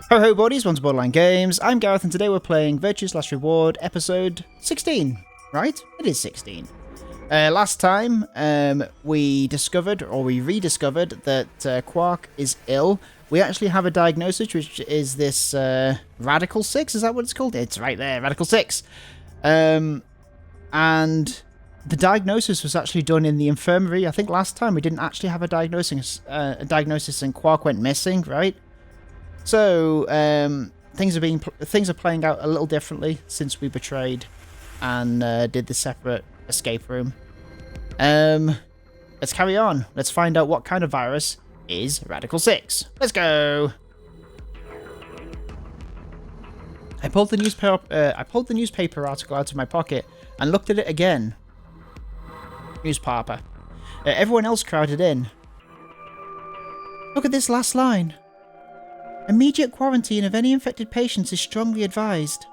Ho ho buddies, welcome to Borderline Games. I'm Gareth and today we're playing Virtue's Last Reward episode 16, right? It is 16. Last time we discovered, or we rediscovered, that Quark is ill. We actually have a diagnosis, which is this Radical 6, is that what it's called? It's right there, Radical 6. And the diagnosis was actually done in the infirmary. I think last time we didn't actually have a diagnosis and Quark went missing, right? So things are playing out a little differently since we betrayed and did the separate escape room. Let's carry on. Let's find out what kind of virus is Radical 6. Let's go. I pulled the newspaper article out of my pocket and looked at it again. Newspaper. Everyone else crowded in. Look at this last line. Immediate quarantine of any infected patients is strongly advised.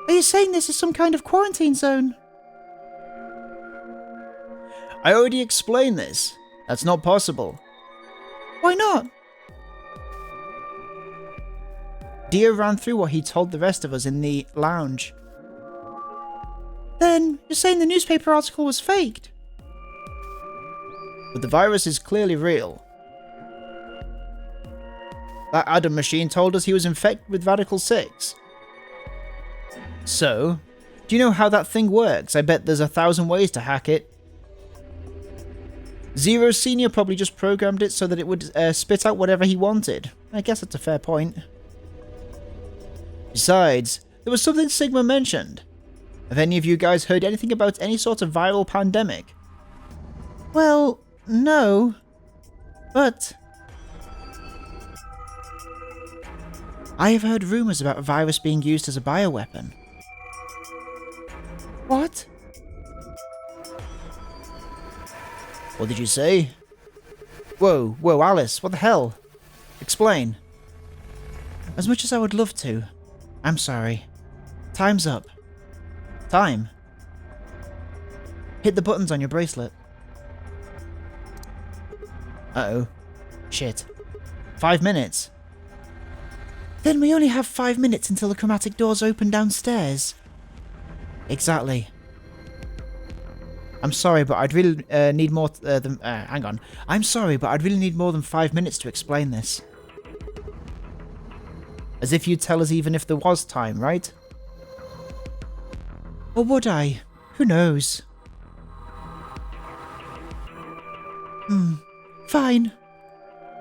Are you saying this is some kind of quarantine zone? I already explained this. That's not possible. Why not? Dio ran through what he told the rest of us in the lounge. Then, you're saying the newspaper article was faked? But the virus is clearly real. That Adam machine told us he was infected with Radical 6. So, do you know how that thing works? I bet there's 1,000 ways to hack it. Zero Senior probably just programmed it so that it would spit out whatever he wanted. I guess that's a fair point. Besides, there was something Sigma mentioned. Have any of you guys heard anything about any sort of viral pandemic? Well, no. But I have heard rumors about a virus being used as a bioweapon. What? What did you say? Whoa, Alice, what the hell? Explain. As much as I would love to, I'm sorry. Time's up. Time? Hit the buttons on your bracelet. Uh-oh. Shit. 5 minutes. Then we only have 5 minutes until the chromatic doors open downstairs. Exactly. I'm sorry, but I'd really need more than... hang on. I'm sorry, but I'd really need more than 5 minutes to explain this. As if you'd tell us even if there was time, right? Or would I? Who knows? Fine.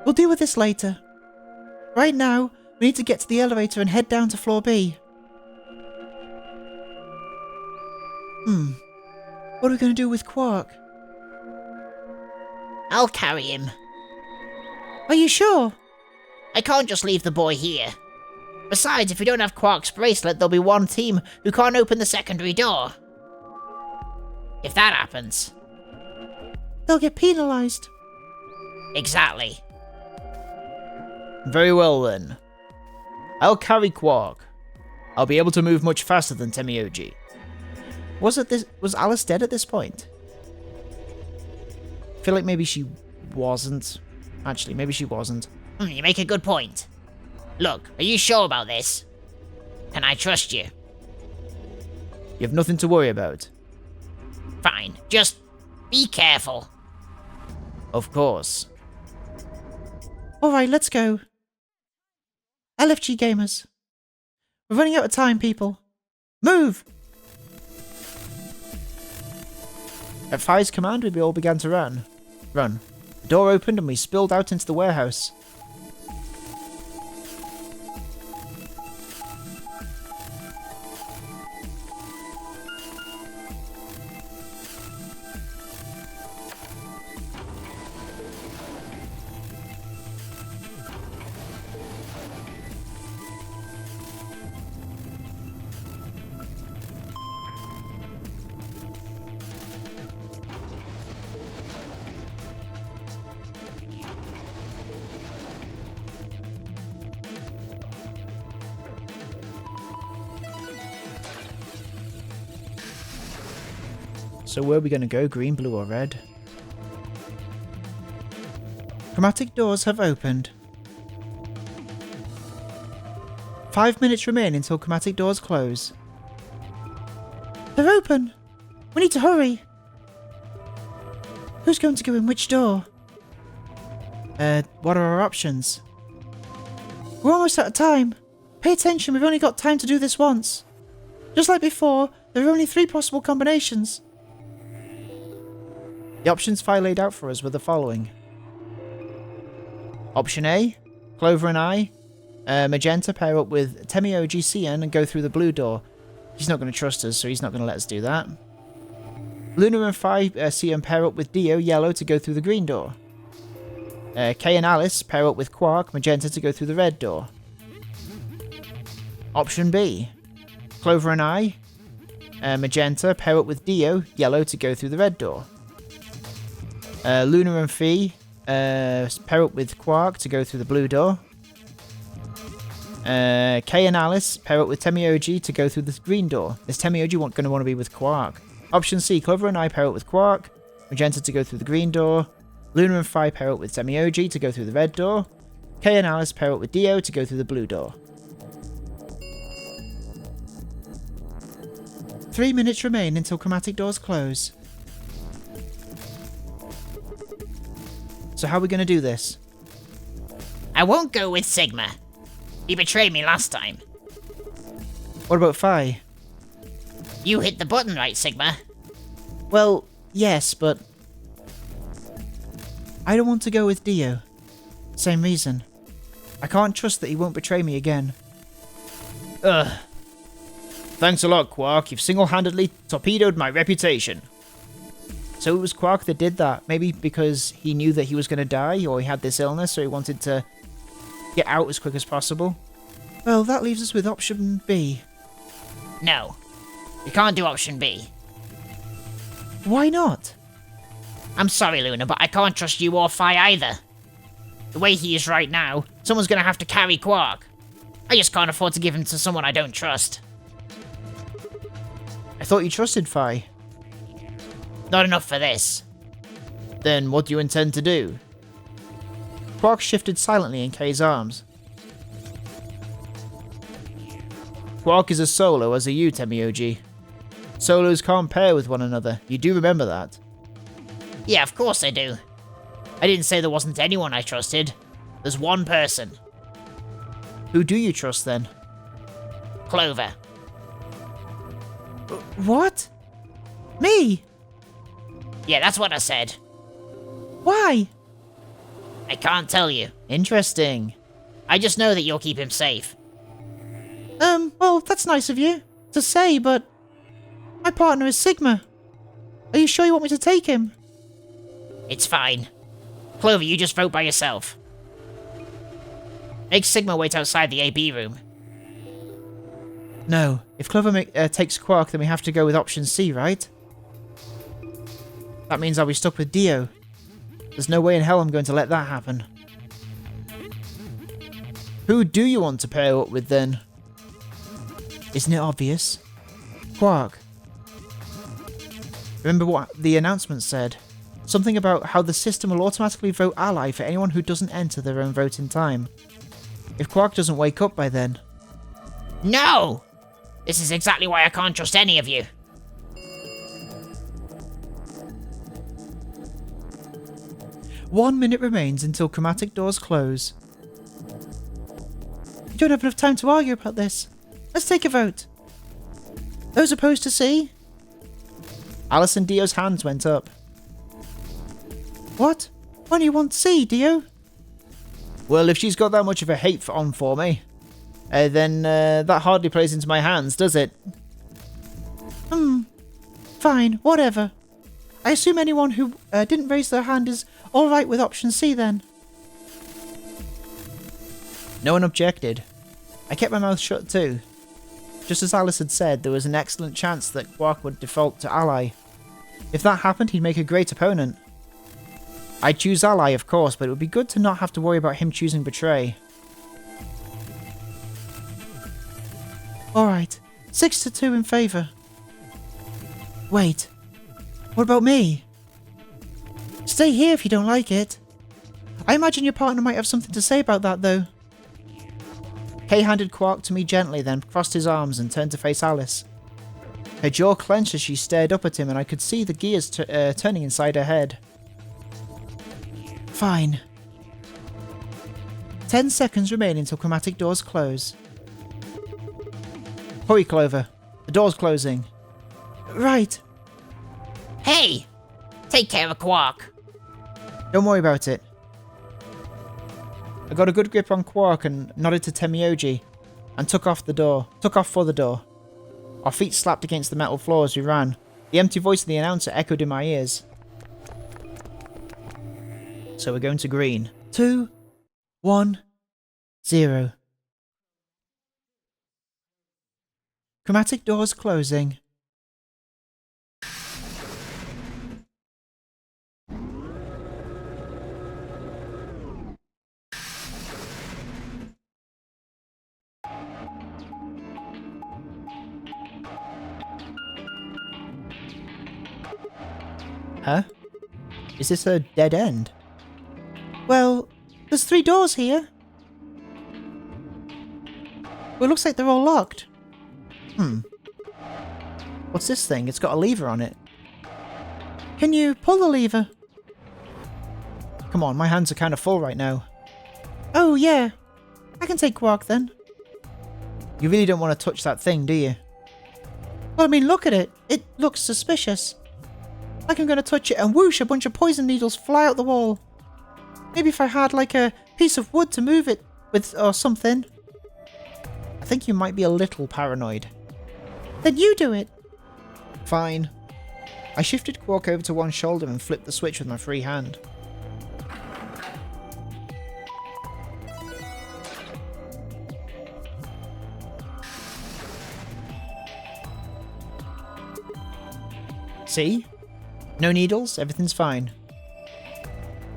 We'll deal with this later. Right now, we need to get to the elevator and head down to floor B. What are we going to do with Quark? I'll carry him. Are you sure? I can't just leave the boy here. Besides, if we don't have Quark's bracelet, there'll be one team who can't open the secondary door. If that happens... they'll get penalised. Exactly. Very well then. I'll carry Quark. I'll be able to move much faster than Temioji. Was Alice dead at this point? I feel like maybe she wasn't. Actually, maybe she wasn't. You make a good point. Look, are you sure about this? Can I trust you? You have nothing to worry about. Fine, just be careful. Of course. Alright, let's go. LFG gamers. We're running out of time, people. Move! At Fire's command, we all began to run. The door opened and we spilled out into the warehouse. So where are we going to go? Green, blue or red? Chromatic doors have opened. 5 minutes remain until chromatic doors close. They're open! We need to hurry! Who's going to go in which door? What are our options? We're almost out of time. Pay attention, we've only got time to do this once. Just like before, there are only 3 possible combinations. The options file laid out for us were the following. Option A, Clover and I, Magenta pair up with Temioji Cien and go through the blue door. He's not going to trust us, so he's not going to let us do that. Luna and Phi Cien pair up with Dio, Yellow, to go through the green door. Kay and Alice pair up with Quark, Magenta, to go through the red door. Option B, Clover and I, Magenta, pair up with Dio, Yellow, to go through the red door. Luna and Phi pair up with Quark to go through the blue door. Kay and Alice pair up with Temioji to go through the green door. Is Temioji going to want to be with Quark? Option C, Clover and I pair up with Quark, Magenta to go through the green door. Luna and Phi pair up with Temioji to go through the red door. Kay and Alice pair up with Dio to go through the blue door. 3 minutes remain until chromatic doors close. So how are we going to do this? I won't go with Sigma. He betrayed me last time. What about Phi? You hit the button right, Sigma. Well, yes, but I don't want to go with Dio. Same reason. I can't trust that he won't betray me again. ugh. Thanks a lot, Quark. You've single-handedly torpedoed my reputation. So it was Quark that did that. Maybe because he knew that he was going to die, or he had this illness, so he wanted to get out as quick as possible. Well, that leaves us with option B. No. You can't do option B. Why not? I'm sorry, Luna, but I can't trust you or Phi either. The way he is right now, someone's gonna have to carry Quark. I just can't afford to give him to someone I don't trust. I thought you trusted Phi. Not enough for this. Then what do you intend to do? Quark shifted silently in Kay's arms. Quark is a solo, as are you, Temioji. Solos can't pair with one another. You do remember that? Yeah, of course I do. I didn't say there wasn't anyone I trusted. There's one person. Who do you trust then? Clover. What? Me? Yeah, that's what I said. Why? I can't tell you. Interesting. I just know that you'll keep him safe. Well, that's nice of you to say, but my partner is Sigma. Are you sure you want me to take him? It's fine. Clover, you just vote by yourself. Make Sigma wait outside the AB room. No. If Clover takes Quark, then we have to go with option C, right? That means I'll be stuck with Dio. There's no way in hell I'm going to let that happen. Who do you want to pair up with then? Isn't it obvious? Quark. Remember what the announcement said? Something about how the system will automatically vote ally for anyone who doesn't enter their own vote in time. If Quark doesn't wake up by then... No! This is exactly why I can't trust any of you. One minute remains until chromatic doors close. You don't have enough time to argue about this. Let's take a vote. Those opposed to C? Alice and Dio's hands went up. What? Why do you want C, Dio? Well, if she's got that much of a hate on for me, then that hardly plays into my hands, does it? Fine, whatever. I assume anyone who didn't raise their hand is alright with option C then. No one objected. I kept my mouth shut too. Just as Alice had said, there was an excellent chance that Quark would default to ally. If that happened, he'd make a great opponent. I'd choose ally, of course, but it would be good to not have to worry about him choosing betray. Alright, 6-2 in favour. Wait, what about me? Stay here if you don't like it. I imagine your partner might have something to say about that, though. Kay handed Quark to me gently, then crossed his arms and turned to face Alice. Her jaw clenched as she stared up at him, and I could see the gears turning inside her head. Fine. 10 seconds remain until chromatic doors close. Hurry, Clover. The door's closing. Right. Hey! Take care of Quark. Don't worry about it. I got a good grip on Quark and nodded to Temioji and took off for the door. Our feet slapped against the metal floor as we ran. The empty voice of the announcer echoed in my ears. So we're going to green. 2, 1, 0. Chromatic doors closing. Huh? Is this a dead end? Well, there's 3 doors here. Well, it looks like they're all locked. What's this thing? It's got a lever on it. Can you pull the lever? Come on, my hands are kind of full right now. Oh, yeah. I can take Quark then. You really don't want to touch that thing, do you? Well, I mean, look at it. It looks suspicious. Like I'm going to touch it and whoosh, a bunch of poison needles fly out the wall. Maybe if I had like a piece of wood to move it with or something. I think you might be a little paranoid. Then you do it. Fine. I shifted Quark over to one shoulder and flipped the switch with my free hand. See? No needles, everything's fine.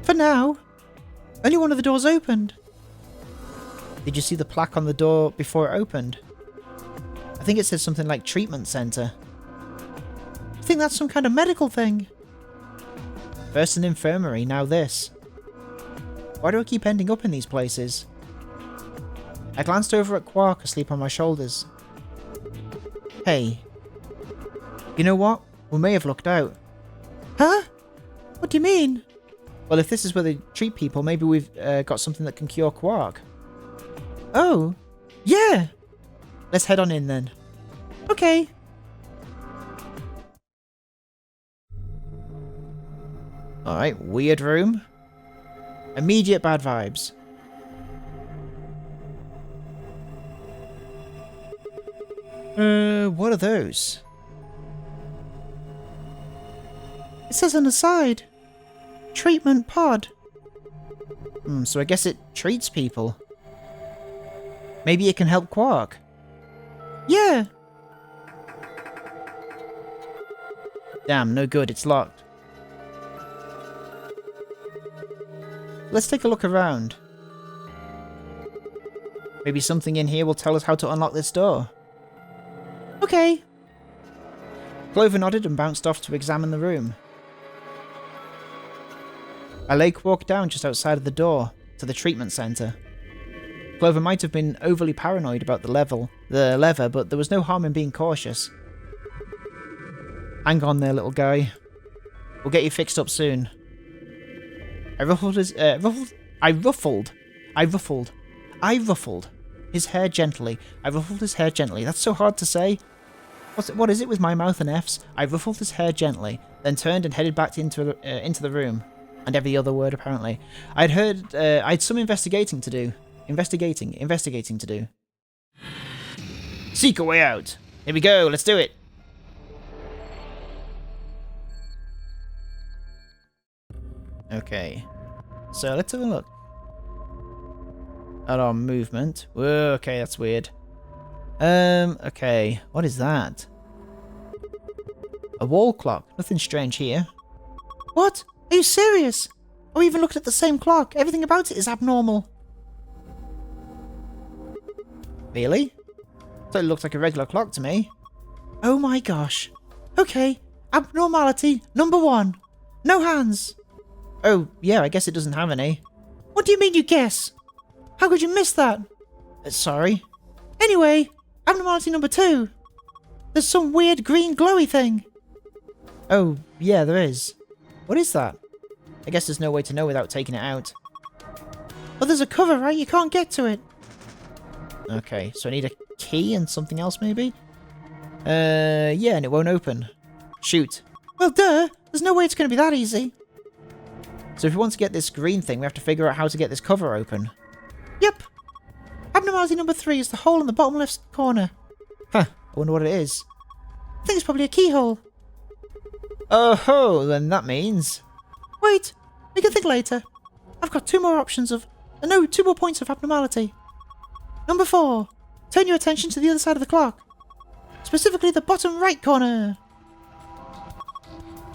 For now. Only one of the doors opened. Did you see the plaque on the door before it opened? I think it says something like treatment center. I think that's some kind of medical thing. First an infirmary, now this. Why do I keep ending up in these places? I glanced over at Quark asleep on my shoulders. Hey. You know what? We may have lucked out. Huh? What do you mean? Well, if this is where they treat people, maybe we've got something that can cure Quark. Oh. Yeah. Let's head on in then. Okay. Alright, weird room. Immediate bad vibes. What are those? It says on the side. Treatment pod. So I guess it treats people. Maybe it can help Quark. Yeah. Damn, no good, it's locked. Let's take a look around. Maybe something in here will tell us how to unlock this door. Okay. Clover nodded and bounced off to examine the room. I lay Quark down just outside of the door to the treatment center. Clover might have been overly paranoid about the lever, but there was no harm in being cautious. Hang on there, little guy. We'll get you fixed up soon. I ruffled his hair gently. That's so hard to say. What is it with my mouth and F's? I ruffled his hair gently, then turned and headed back into the room. And every other word, apparently. I'd heard, I had some investigating to do. Investigating to do. Seek a way out. Here we go, let's do it. Okay. So let's have a look at our movement. Whoa, okay, that's weird. Okay. What is that? A wall clock. Nothing strange here. What? Are you serious? Oh, we even looked at the same clock. Everything about it is abnormal. Really? So it looks like a regular clock to me. Oh my gosh. Okay. Abnormality number 1. No hands. Oh, yeah, I guess it doesn't have any. What do you mean you guess? How could you miss that? Sorry? Anyway, abnormality number 2. There's some weird green glowy thing. Oh, yeah, there is. What is that? I guess there's no way to know without taking it out. But there's a cover, right? You can't get to it. Okay, so I need a key and something else, maybe? Yeah, and it won't open. Shoot. Well, duh. There's no way it's going to be that easy. So if we want to get this green thing, we have to figure out how to get this cover open. Yep. Abnormality number 3 is the hole in the bottom left corner. Huh, I wonder what it is. I think it's probably a keyhole. Oh ho, then that means... Wait, we can think later. I've got 2 more options of... no, 2 more points of abnormality. Number 4. Turn your attention to the other side of the clock. Specifically the bottom right corner.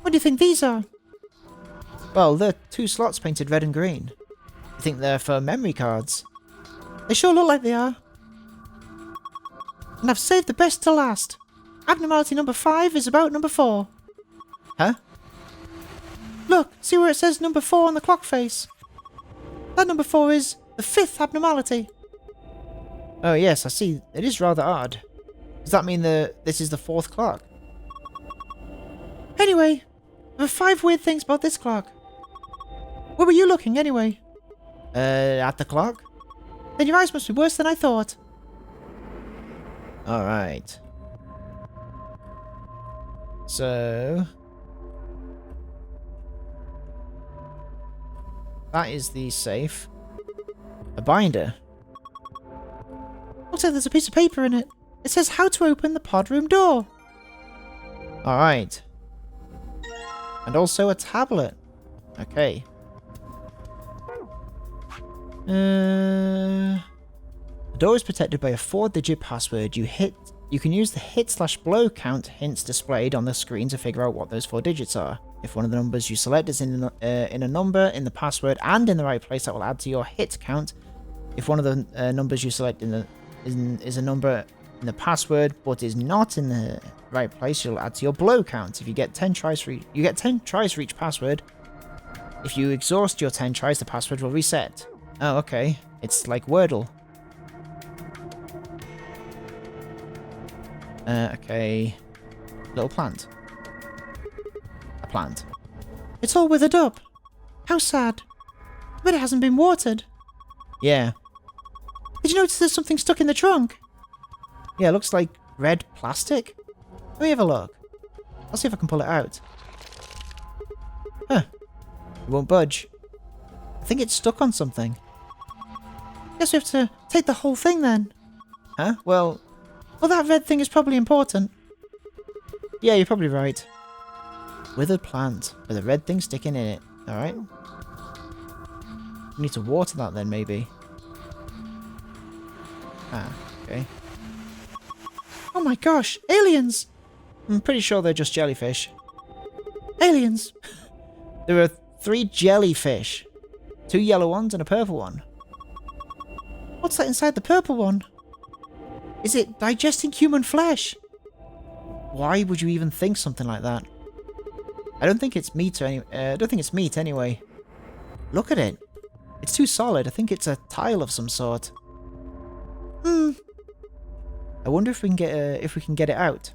What do you think these are? Well, they're 2 slots painted red and green. I think they're for memory cards. They sure look like they are. And I've saved the best to last. Abnormality number 5 is about number 4. Huh? Look, see where it says number 4 on the clock face? That number 4 is the 5th abnormality. Oh yes, I see. It is rather odd. Does that mean this is the 4th clock? Anyway, there are 5 weird things about this clock. Where were you looking anyway? At the clock? Then your eyes must be worse than I thought. Alright. So... that is the safe. A binder. Looks like there's a piece of paper in it. It says how to open the pod room door. Alright. And also a tablet. Okay. The door is protected by a 4-digit password. You can use the hit/blow count hints displayed on the screen to figure out what those 4 digits are. If one of the numbers you select is in a number in the password and in the right place, that will add to your hit count. If one of the numbers you select is a number in the password but is not in the right place, you'll add to your blow count. If you get 10 tries for each password. If you exhaust your 10 tries, the password will reset. Oh, okay. It's like Wordle. Okay. Little plant. A plant. It's all withered up. How sad. But it hasn't been watered. Yeah. Did you notice there's something stuck in the trunk? Yeah, it looks like red plastic. Let me have a look. I'll see if I can pull it out. Huh. It won't budge. I think it's stuck on something. Guess we have to take the whole thing then. Huh? Well, that red thing is probably important. yeah, you're probably right. Withered plant with a red thing sticking in it. Alright. We need to water that then, maybe. Ah, okay. Oh my gosh, aliens! I'm pretty sure they're just jellyfish. Aliens! There are 3 jellyfish. 2 yellow ones and a purple one. What's that inside the purple one? Is it digesting human flesh? Why would you even think something like that? I don't think it's meat anyway. Look at it. It's too solid. I think it's a tile of some sort. I wonder if we can get it out.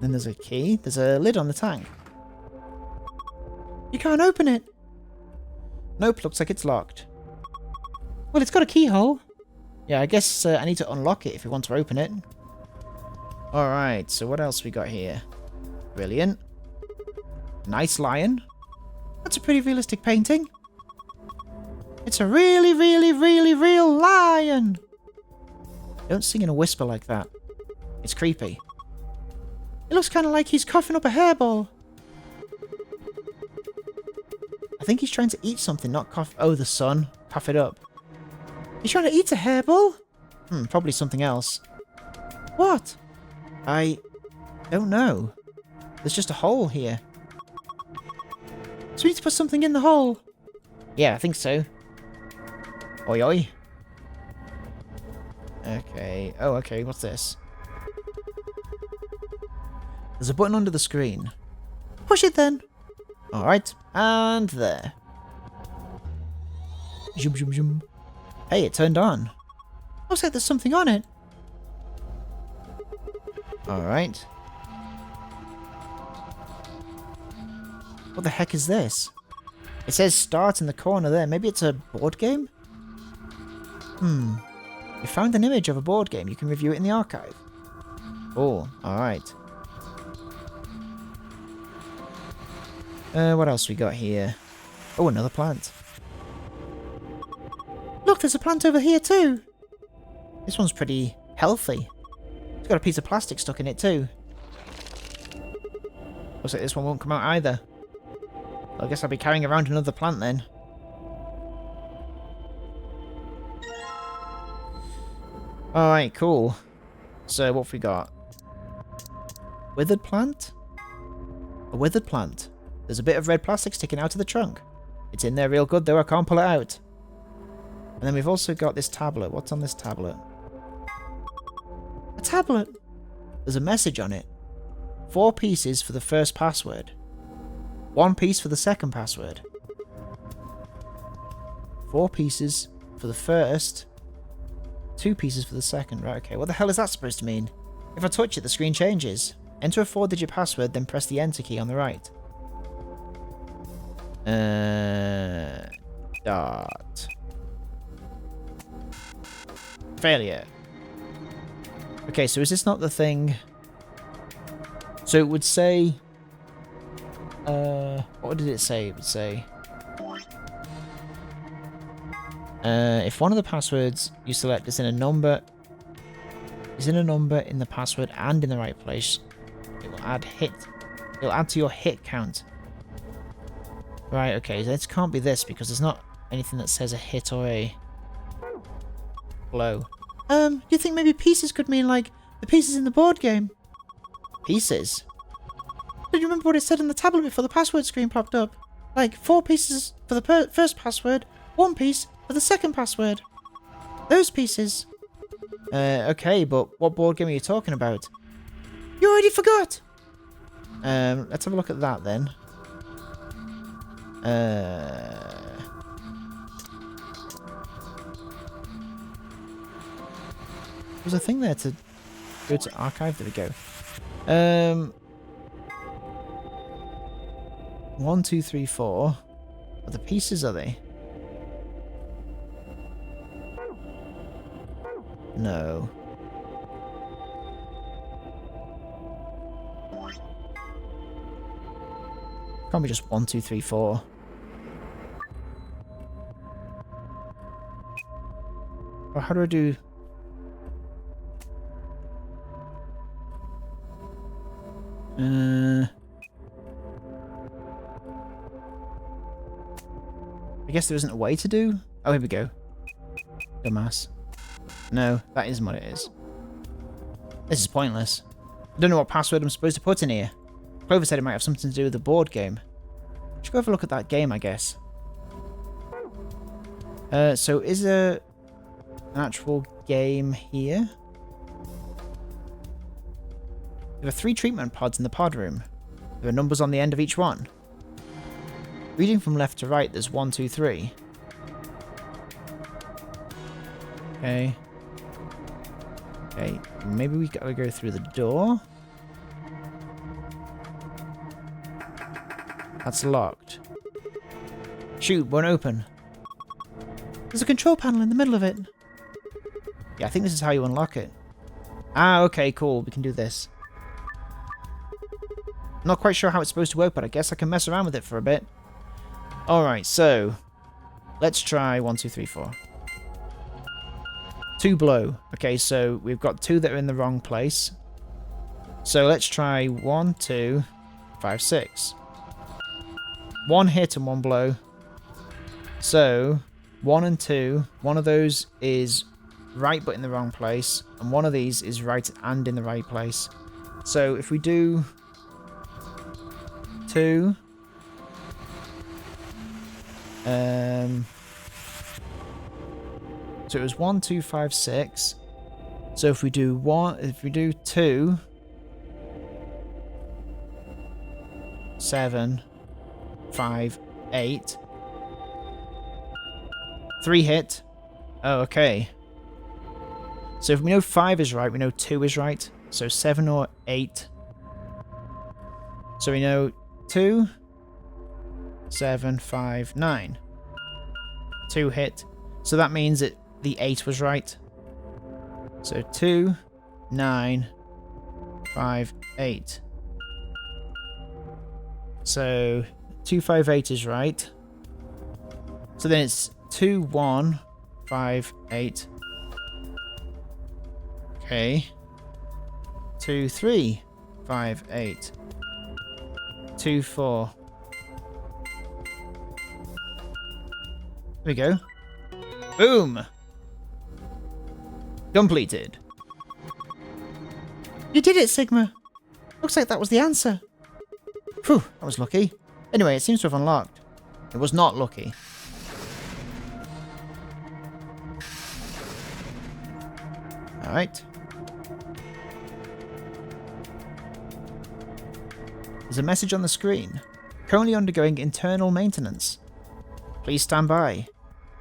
Then there's a key. There's a lid on the tank. You can't open it. Nope, looks like it's locked. Well, it's got a keyhole. Yeah, I guess I need to unlock it if we want to open it. Alright, so what else we got here? Brilliant. Nice lion. That's a pretty realistic painting. It's a really, really, really real lion. Don't sing in a whisper like that. It's creepy. It looks kind of like he's coughing up a hairball. I think he's trying to eat something, not cough. Oh, the sun. Cough it up. He's trying to eat a hairball? Probably something else. What? I don't know. There's just a hole here. So we need to put something in the hole. Yeah, I think so. Oi, oi. Okay. Oh, okay. What's this? There's a button under the screen. Push it then. Alright. And there. Zoom, zoom, zoom. Hey, it turned on. Looks like there's something on it. Alright. What the heck is this? It says start in the corner there. Maybe it's a board game? You found an image of a board game. You can review it in the archive. Oh, alright. What else we got here? Oh, another plant. Look, there's a plant over here too. This one's pretty healthy. It's got a piece of plastic stuck in it too. Looks like this one won't come out either. Well, I guess I'll be carrying around another plant then. Alright, cool. So what have we got? Withered plant? A withered plant. There's a bit of red plastic sticking out of the trunk. It's in there real good though, I can't pull it out. And then we've also got this tablet. What's on this tablet? A tablet. There's a message on it. 4 pieces for the first password. 1 piece for the second password. 4 pieces for the first. 2 pieces for the second. Right, okay. What the hell is that supposed to mean? If I touch it, the screen changes. Enter a 4-digit password, then press the enter key on the right. Start. Failure. Okay, so is this not the thing? So it would say... what did it say? It would say... if one of the passwords you select is in a number in the password and in the right place, it will add hit. It'll add to your hit count. Right, okay, so this can't be this because there's not anything that says a hit or a blow. You think maybe pieces could mean like the pieces in the board game? Pieces? Did you remember what it said in the tablet before the password screen popped up? Like 4 pieces for the first password, 1 piece for the second password. Those pieces. Okay, but what board game are you talking about? You already forgot! Let's have a look at that then. There's a thing there to go to archive. There we go. 1, 2, 3, 4. What the pieces are they? No. Can't be just 1, 2, 3, 4. Or how do I do? I guess there isn't a way to do. Oh, here we go. Dumbass. No, that isn't what it is. This is pointless. I don't know what password I'm supposed to put in here. Clover said it might have something to do with the board game. Should go have a look at that game, I guess. So is there an actual game here? There are 3 treatment pods in the pod room. There are numbers on the end of each one. Reading from left to right, there's 1, 2, 3. Okay. Okay, maybe we gotta go through the door. That's locked. Shoot, won't open. There's a control panel in the middle of it. Yeah, I think this is how you unlock it. Ah, okay, cool. We can do this. Not quite sure how it's supposed to work, but I guess I can mess around with it for a bit. Alright, so let's try 1, 2, 3, 4. 2 blow. Okay, so we've got 2 that are in the wrong place. So let's try 1, 2, 5, 6. 1 hit and 1 blow. So 1 and 2, one of those is right but in the wrong place, and one of these is right and in the right place. So if we do 2, so it was 1, 2, 5, 6. So if we do 2, 7, 5, 8. 3 hit. Oh, okay. So if we know 5 is right, we know 2 is right. So 7 or 8. So we know 2, 7, 5, 9. 2 hit. So that means that the 8 was right. So 2, 9, 5, 8. So 2, 5, 8 is right. So then it's 2, 1, 5, 8. Okay. 2, 3, 5, 8. 2, 4. There we go. Boom! Completed. You did it, Sigma. Looks like that was the answer. Phew, that was lucky. Anyway, it seems to have unlocked. It was not lucky. Alright. There's a message on the screen. Currently undergoing internal maintenance. Please stand by.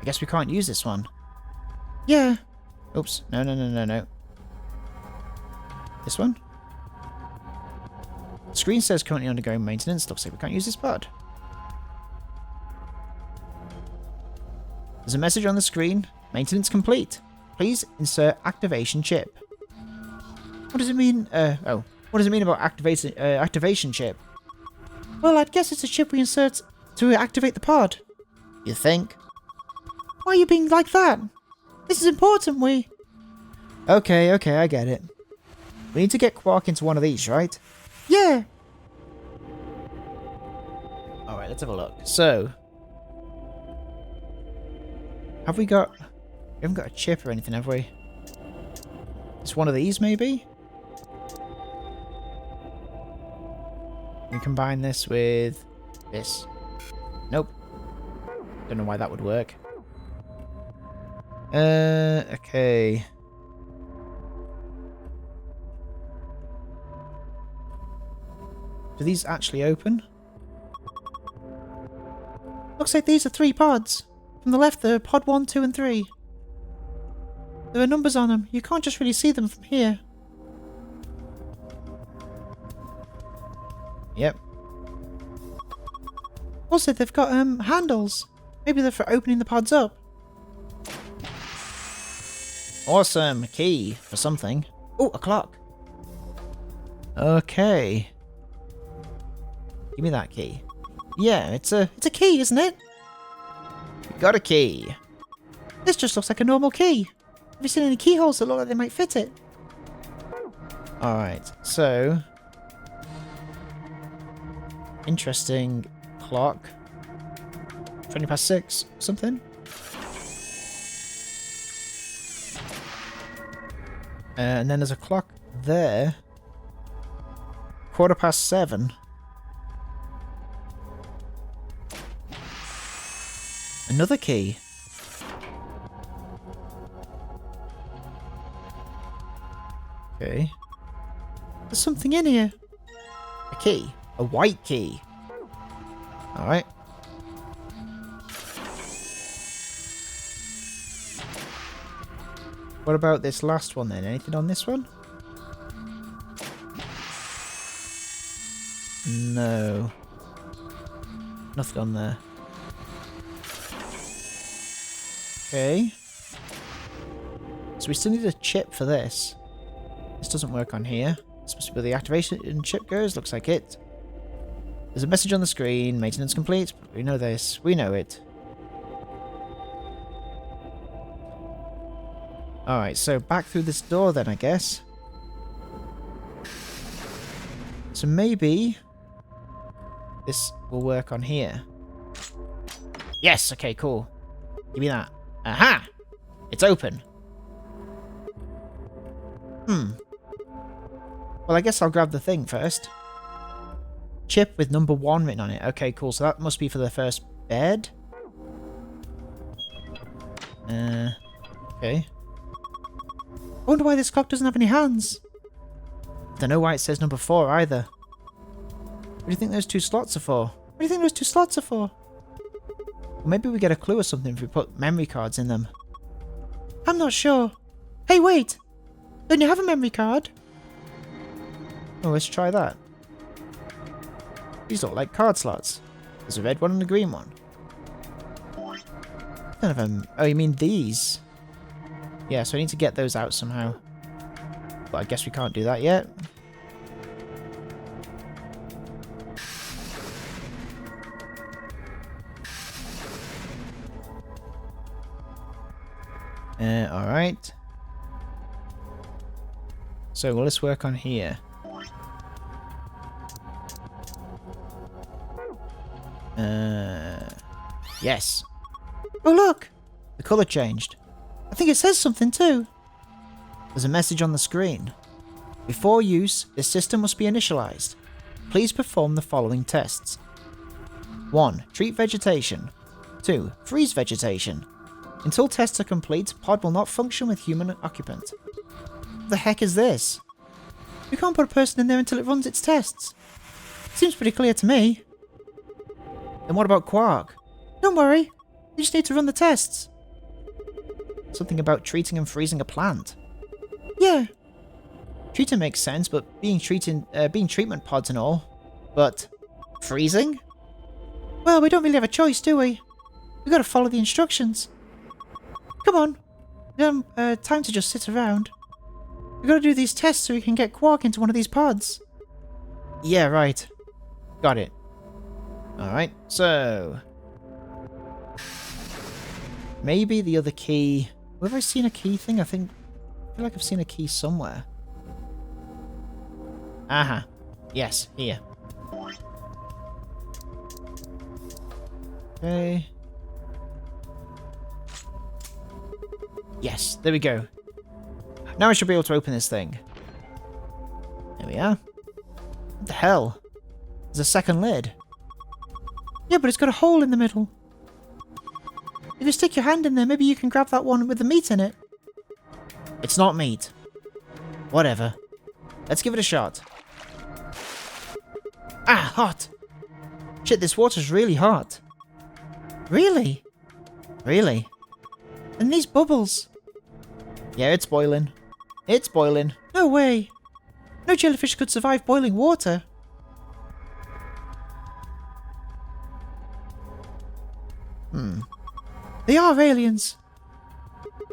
I guess we can't use this one. Yeah. Oops. No. This one? The screen says currently undergoing maintenance. Looks like we can't use this pod. There's a message on the screen. Maintenance complete. Please insert activation chip. What does it mean? What does it mean about activation chip? Well, I'd guess it's a chip we insert to activate the pod. You think? Why are you being like that? This is important, we... Okay, I get it. We need to get Quark into one of these, right? Yeah. Alright, let's have a look. So... have we got... we haven't got a chip or anything, have we? It's one of these, maybe? We combine this with... this. Nope. Don't know why that would work. Okay. Do these actually open? Looks like these are 3 pods. From the left, there are pod 1, 2, and 3. There are numbers on them. You can't just really see them from here. Yep. Also, they've got handles. Maybe they're for opening the pods up. Awesome. Key for something. Oh, a clock. Okay. Give me that key. Yeah, it's a key, isn't it? we got a key. This just looks like a normal key. Have you seen any keyholes that look like they might fit it? Alright, so... interesting clock. 20 past 6, something? And then there's a clock there. 7:15. Another key. Okay. There's something in here. A key. A white key. Alright. What about this last one then? Anything on this one? No. Nothing on there. Okay. So we still need a chip for this. This doesn't work on here. This must be where the activation chip goes. Looks like it. There's a message on the screen. Maintenance complete. We know this. We know it. Alright, so back through this door then, I guess. So maybe this will work on here. Yes, okay, cool. Give me that. Aha! It's open. Well, I guess I'll grab the thing first. Chip with number 1 written on it. Okay, cool. So that must be for the first bed. Okay. I wonder why this clock doesn't have any hands. Don't know why it says number 4 either. What do you think those 2 slots are for? What do you think those 2 slots are for? Maybe we get a clue or something if we put memory cards in them. I'm not sure. Hey, wait! Don't you have a memory card? Oh, let's try that. These look like card slots. There's a red one and a green one. None of them. Oh, you mean these? Yeah, so I need to get those out somehow. But I guess we can't do that yet. Alright. So, well, let's work on here. Yes. Oh, look! The colour changed. I think it says something too. There's a message on the screen. Before use, this system must be initialized. Please perform the following tests. 1. Treat vegetation. 2. Freeze vegetation. Until tests are complete, pod will not function with human occupant. What the heck is this? We can't put a person in there until it runs its tests. Seems pretty clear to me. Then what about Quark? Don't worry. You just need to run the tests. Something about treating and freezing a plant. Yeah. Treating makes sense, but being treatment pods and all. But freezing? Well, we don't really have a choice, do we? We gotta follow the instructions. Come on. Time to just sit around. We gotta do these tests so we can get Quark into one of these pods. Yeah, right. Got it. Alright, so... maybe the other key... have I seen a key thing? I feel like I've seen a key somewhere. Aha. Yes, here. Okay. Yes, there we go. Now I should be able to open this thing. There we are. What the hell? There's a second lid. Yeah, but it's got a hole in the middle. If you stick your hand in there, maybe you can grab that one with the meat in it. It's not meat. Whatever. Let's give it a shot. Ah, hot! Shit, this water's really hot. Really? Really? And these bubbles. Yeah, it's boiling. It's boiling. No way. No jellyfish could survive boiling water. They are aliens.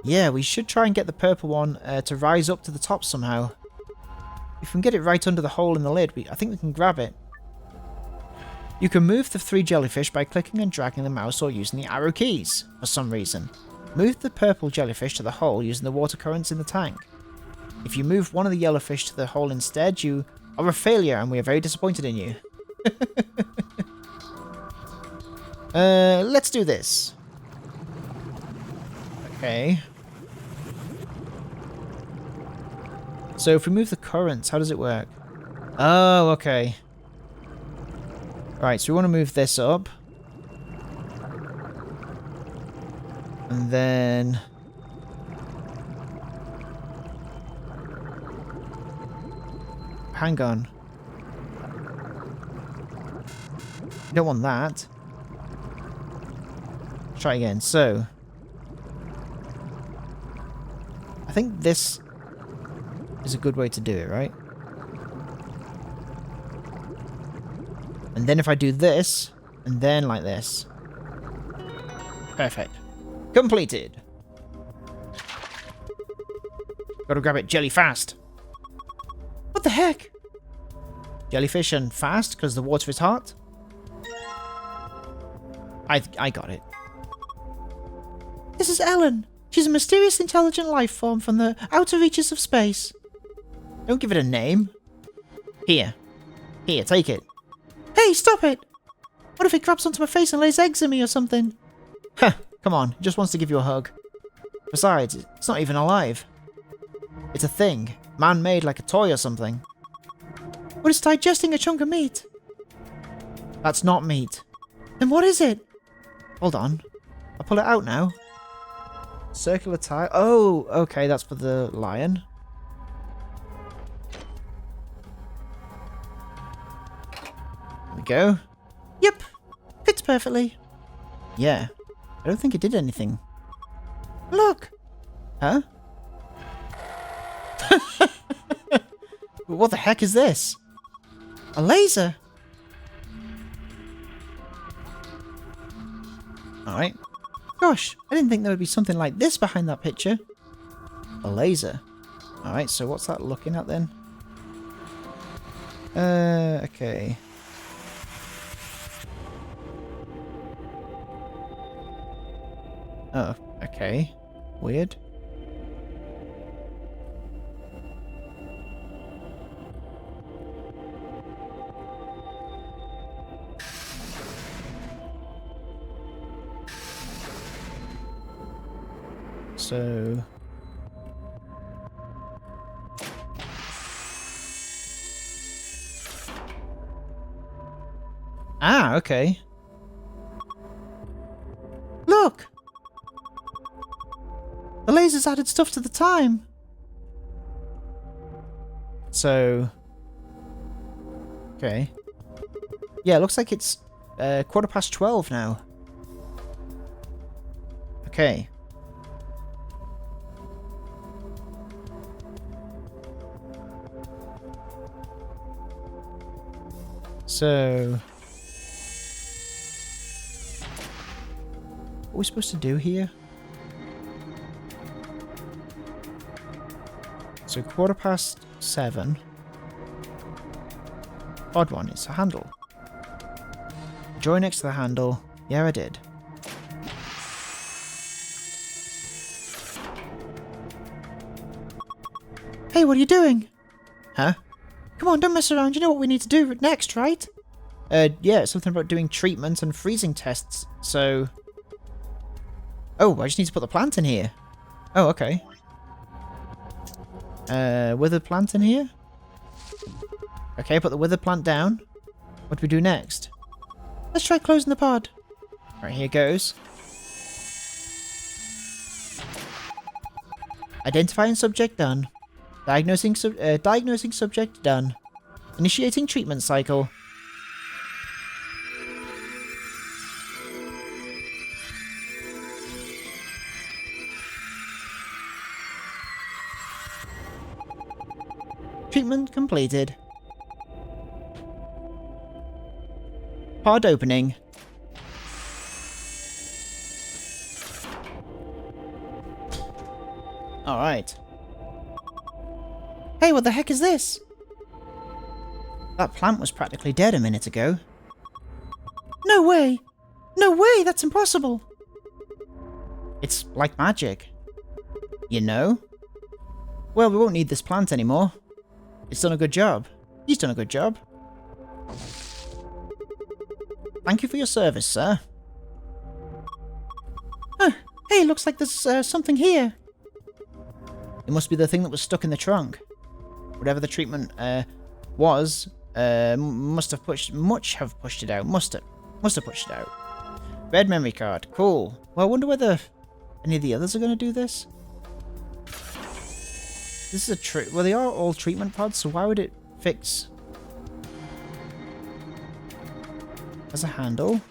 Yeah, we should try and get the purple one to rise up to the top somehow. If we can get it right under the hole in the lid, I think we can grab it. You can move the 3 jellyfish by clicking and dragging the mouse or using the arrow keys, for some reason. Move the purple jellyfish to the hole using the water currents in the tank. If you move one of the yellow fish to the hole instead, you are a failure and we are very disappointed in you. Let's do this. Okay. So if we move the currents, how does it work? Oh, okay. Right, so we want to move this up. And then... hang on. You don't want that. Try again. So... I think this is a good way to do it, right? And then if I do this, and then like this. Perfect. Completed. Gotta grab it jelly fast. What the heck? Jellyfish and fast, because the water is hot? I got it. This is Ellen. She's a mysterious intelligent life form from the outer reaches of space. Don't give it a name. Here. Here, take it. Hey, stop it! What if it grabs onto my face and lays eggs in me or something? Huh, come on, it just wants to give you a hug. Besides, it's not even alive. It's a thing, man-made like a toy or something. But it's digesting a chunk of meat. That's not meat. Then what is it? Hold on. I'll pull it out now. Circular tile. Oh, okay, that's for the lion. There we go. Yep, fits perfectly. Yeah. I don't think it did anything. Look! Huh? What the heck is this? A laser! Alright. Gosh, I didn't think there would be something like this behind that picture. A laser. Alright, so what's that looking at then? Okay. Oh, okay. Weird. So... Ah, okay. Look! The lasers added stuff to the time. So... Okay. Yeah, it looks like it's 12:15 now. Okay. So... What are we supposed to do here? So 7:15. Odd one, it's a handle. Join next to the handle. Yeah, I did. Hey, what are you doing? Huh? Come on, don't mess around. You know what we need to do next, right? Yeah, it's something about doing treatments and freezing tests, so... Oh, I just need to put the plant in here. Oh, okay. Withered plant in here? Okay, put the withered plant down. What do we do next? Let's try closing the pod. Right, here goes. Identifying subject done. Diagnosing subject done. Initiating treatment cycle. Treatment completed. Pod opening. Alright. Hey, what the heck is this? That plant was practically dead a minute ago. No way! No way! That's impossible! It's like magic. You know? Well, we won't need this plant anymore. It's done a good job. He's done a good job. Thank you for your service, sir. Huh. Hey, looks like there's something here. It must be the thing that was stuck in the trunk. Whatever the treatment was, must have pushed it out. Must have pushed it out. Red memory card. Cool. Well, I wonder whether any of the others are going to do this. This is a well, they are all treatment pods, so why would it fix? As a handle?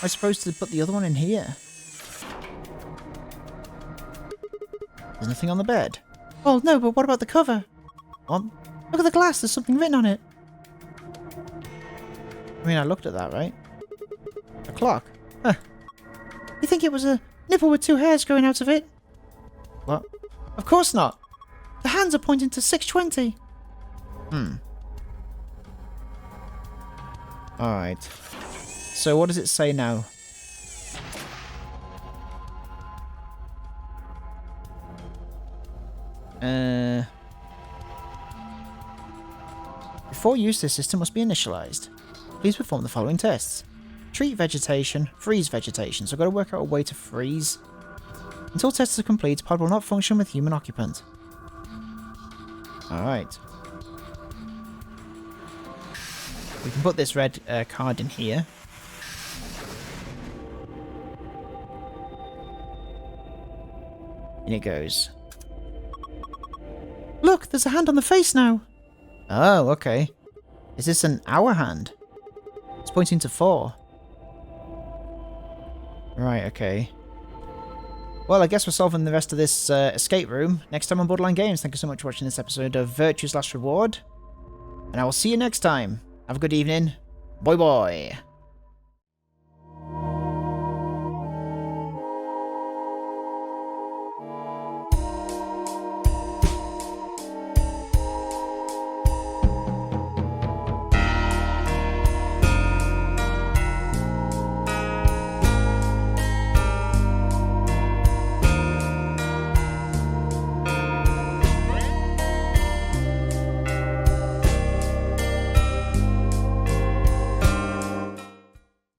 I suppose to put the other one in here. There's nothing on the bed. Well, no, but what about the cover? What? Look at the glass, there's something written on it. I mean, I looked at that, right? A clock. Huh. You think it was a nipple with two hairs growing out of it? What? Of course not. The hands are pointing to 6:20. Alright. So what does it say now? Before use, this system must be initialized. Please perform the following tests. Treat vegetation, freeze vegetation. So I've got to work out a way to freeze. Until tests are complete, pod will not function with human occupant. Alright. We can put this red card in here. In it goes. Look, there's a hand on the face now. Oh, okay. Is this an hour hand? It's pointing to 4. Right, okay. Well, I guess we're solving the rest of this escape room next time on Borderline Games. Thank you so much for watching this episode of Virtue's Last Reward. And I will see you next time. Have a good evening. Bye bye.